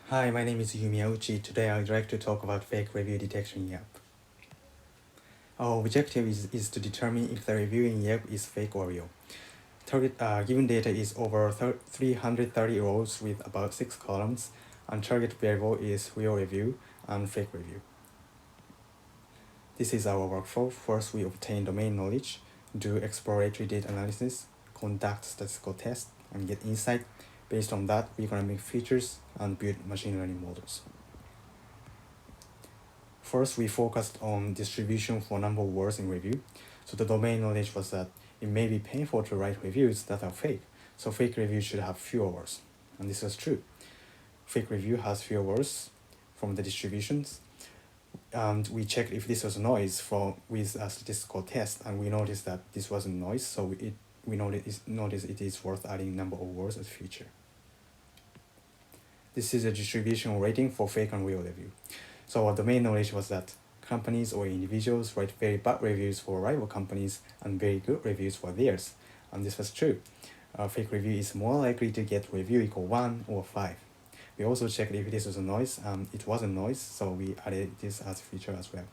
Hi, my name is Yumi Auchi. Today I'd like to talk about fake review detection in Yelp. Our objective is to determine if the review in Yelp is fake or real. Given data is over 330 rows with about 6 columns, and target variable is real review and fake review. This is our workflow. First, we obtain domain knowledge, do exploratory data analysis, conduct statistical tests, and get insight. Based on that, we're going to make features and build machine learning models. First, we focused on distribution for number of words in review. So the domain knowledge was that it may be painful to write reviews that are fake. So fake reviews should have fewer words. And this was true. Fake review has fewer words from the distributions. And we checked if this was noise with a statistical test, and we noticed that this wasn't noise, so we noticed it is worth adding number of words as feature. This is a distribution rating for fake and real review. So our domain knowledge was that companies or individuals write very bad reviews for rival companies and very good reviews for theirs. And this was true. Fake review is more likely to get review equal 1 or 5. We also checked if this was a noise, and it wasn't noise, so we added this as a feature as well.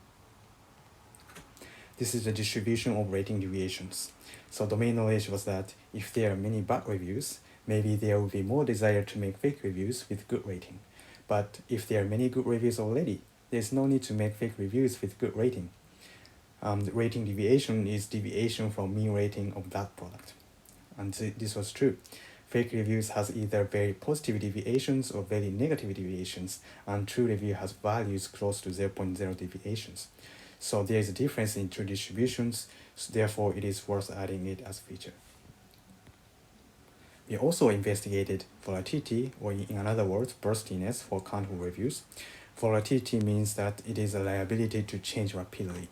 This is the distribution of rating deviations. So domain knowledge was that if there are many bad reviews, maybe there will be more desire to make fake reviews with good rating. But if there are many good reviews already, there's no need to make fake reviews with good rating. The rating deviation is deviation from mean rating of that product. And this was true. Fake reviews has either very positive deviations or very negative deviations, and true review has values close to 0.0 deviations. So there is a difference in two distributions, so therefore it is worth adding it as a feature. We also investigated volatility, or in other words, burstiness for countable reviews. Volatility means that it is a liability to change rapidly.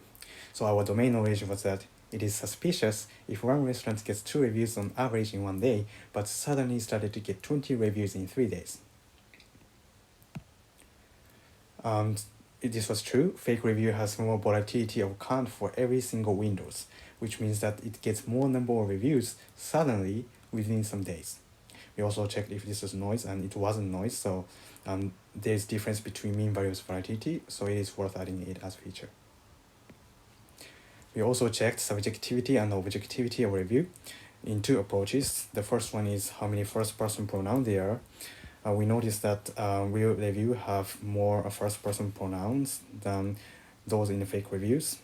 So our domain knowledge was that it is suspicious if one restaurant gets 2 reviews on average in 1 day, but suddenly started to get 20 reviews in 3 days. This was true. Fake review has more volatility of count for every single windows, which means that it gets more number of reviews suddenly within some days. We also checked if this was noise, and it wasn't noise, so there's difference between mean variance volatility, so it is worth adding it as feature. We also checked subjectivity and objectivity of review in 2 approaches. The first one is how many first-person pronouns there are. We noticed that real review have more first-person pronouns than those in the fake reviews.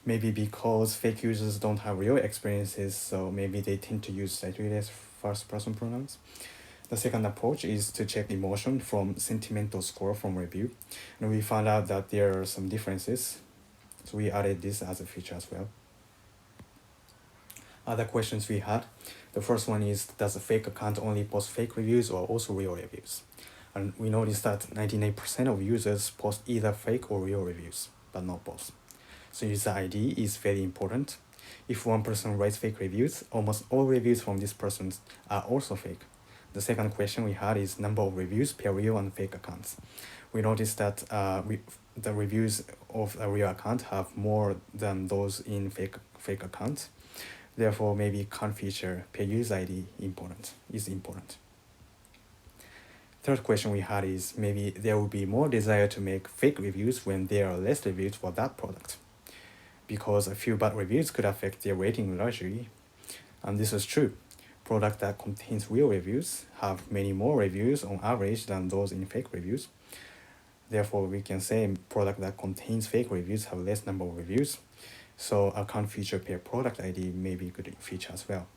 Maybe because fake users don't have real experiences, so maybe they tend to use slightly less first-person pronouns. The second approach is to check emotion from sentimental score from review, and we found out that there are some differences, so we added this as a feature as well. Other questions we had, the first one is, does a fake account only post fake reviews or also real reviews? And we noticed that 99% of users post either fake or real reviews, but not both. So user ID is very important. If one person writes fake reviews, almost all reviews from this person are also fake. The second question we had is number of reviews per real and fake accounts. We noticed that the reviews of a real account have more than those in fake accounts. Therefore, maybe count feature per user ID is important. Third question we had is maybe there will be more desire to make fake reviews when there are less reviews for that product, because a few bad reviews could affect their rating largely. And this is true. Product that contains real reviews have many more reviews on average than those in fake reviews. Therefore, we can say product that contains fake reviews have less number of reviews. So account feature per product ID may be a good feature as well.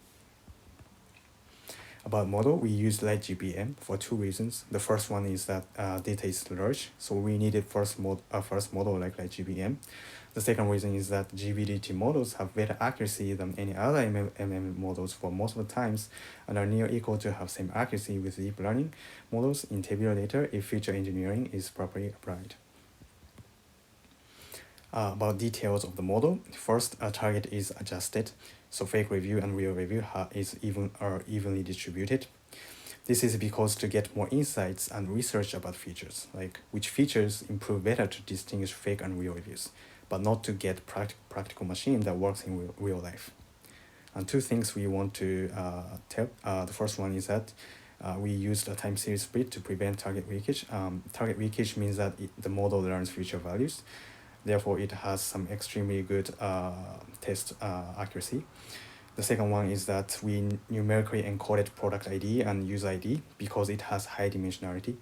About model, we used light GBM for 2 reasons. The first one is that data is large, so we needed first model like light GBM. The second reason is that GVDT models have better accuracy than any other ML models for most of the times, and are near equal to have same accuracy with deep learning models in tabular data if feature engineering is properly applied. About details of the model, first, a target is adjusted, so fake review and real review are evenly distributed. This is because to get more insights and research about features, like which features improve better to distinguish fake and real reviews, but not to get practical machine that works in real life. And 2 things we want to tell. The first one is that We used a time series split to prevent target leakage. Target leakage means that the model learns future values. Therefore, it has some extremely good test accuracy. The second one is that we numerically encoded product ID and user ID because it has high dimensionality.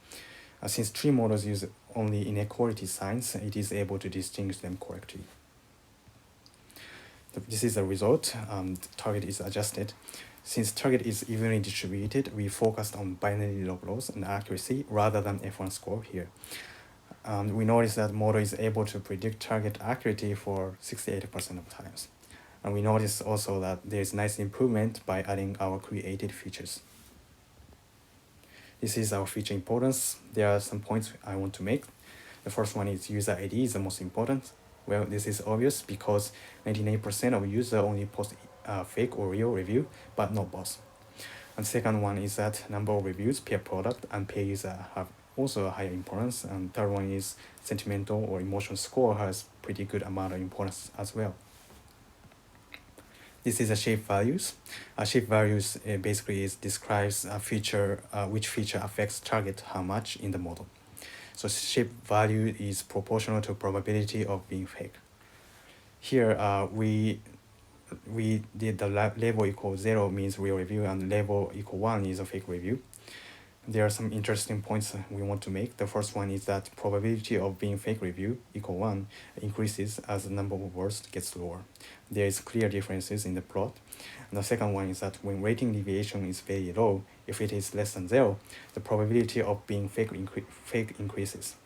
Since tree models use only inequality signs, it is able to distinguish them correctly. This is the result. Target is adjusted. Since target is evenly distributed, we focused on binary log loss and accuracy rather than F1 score here. We noticed that model is able to predict target accurately for 68% of times. And we noticed also that there is nice improvement by adding our created features. This is our feature importance. There are some points I want to make. The first one is user ID is the most important. Well, this is obvious because 99% of users only post fake or real review, but not both. And second one is that number of reviews per product and per user have also a higher importance. And third one is sentimental or emotional score has pretty good amount of importance as well. This is a shape values. Shape values basically describes a feature, which feature affects target how much in the model. So shape value is proportional to probability of being fake. Here we did the label equal 0 means real review and label equal 1 is a fake review. There are some interesting points we want to make. The first one is that probability of being fake review equal 1 increases as the number of words gets lower. There is clear differences in the plot. And the second one is that when rating deviation is very low, if it is less than 0, the probability of being fake increases.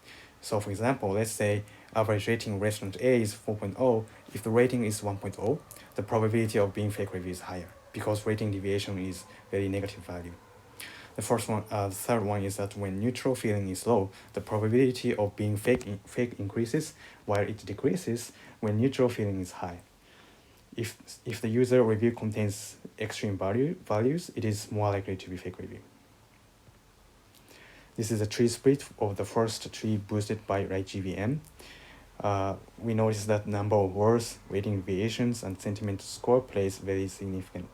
So for example, let's say average rating restaurant A is 4.0. If the rating is 1.0, the probability of being fake review is higher because rating deviation is very negative value. The third one is that when neutral feeling is low, the probability of being fake increases, while it decreases when neutral feeling is high. If the user review contains extreme values, it is more likely to be fake review. This is a tree split of the first tree boosted by right GVM. We notice that number of words, rating variations, and sentiment score plays very significant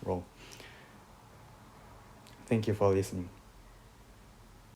role. Thank you for listening.